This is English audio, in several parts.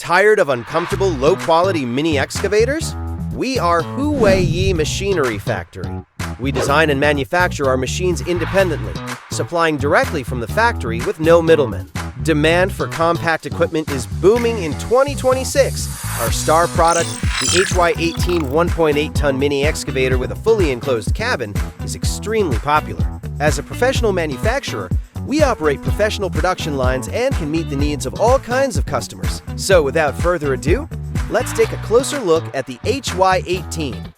Tired of uncomfortable, low-quality mini excavators? We are HUAYEE Machinery Factory. We design and manufacture our machines independently, supplying directly from the factory with no middlemen. Demand for compact equipment is booming in 2026. Our star product, the HUAYEE 1.8-ton mini excavator with a fully enclosed cabin, is extremely popular. As a professional manufacturer, we operate professional production lines and can meet the needs of all kinds of customers. So without further ado, let's take a closer look at the HUAYEE.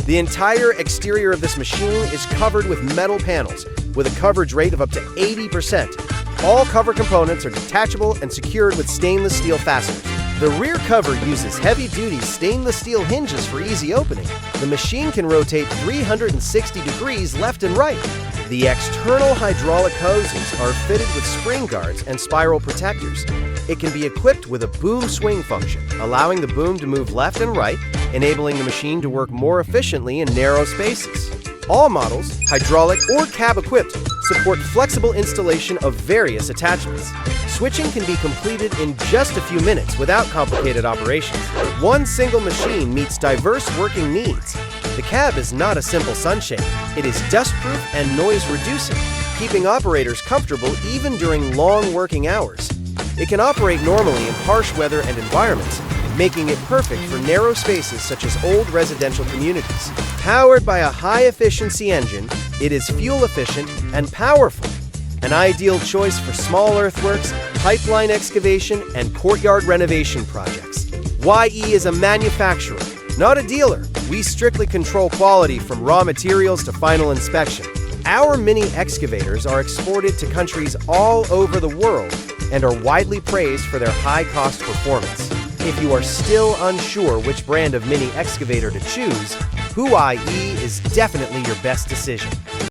The entire exterior of this machine is covered with metal panels, with a coverage rate of up to 80%. All cover components are detachable and secured with stainless steel fasteners. The rear cover uses heavy-duty stainless steel hinges for easy opening. The machine can rotate 360 degrees left and right. The external hydraulic hoses are fitted with spring guards and spiral protectors. It can be equipped with a boom swing function, allowing the boom to move left and right, enabling the machine to work more efficiently in narrow spaces. All models, hydraulic or cab-equipped, support flexible installation of various attachments. Switching can be completed in just a few minutes without complicated operations. One single machine meets diverse working needs. The cab is not a simple sunshade. It is dust-proof and noise-reducing, keeping operators comfortable even during long working hours. It can operate normally in harsh weather and environments, making it perfect for narrow spaces such as old residential communities. Powered by a high-efficiency engine, it is fuel-efficient and powerful. An ideal choice for small earthworks, pipeline excavation, and courtyard renovation projects. HUAYEE is a manufacturer, not a dealer. We strictly control quality from raw materials to final inspection. Our mini excavators are exported to countries all over the world and are widely praised for their high-cost performance. If you are still unsure which brand of mini excavator to choose, HUAYEE is definitely your best decision.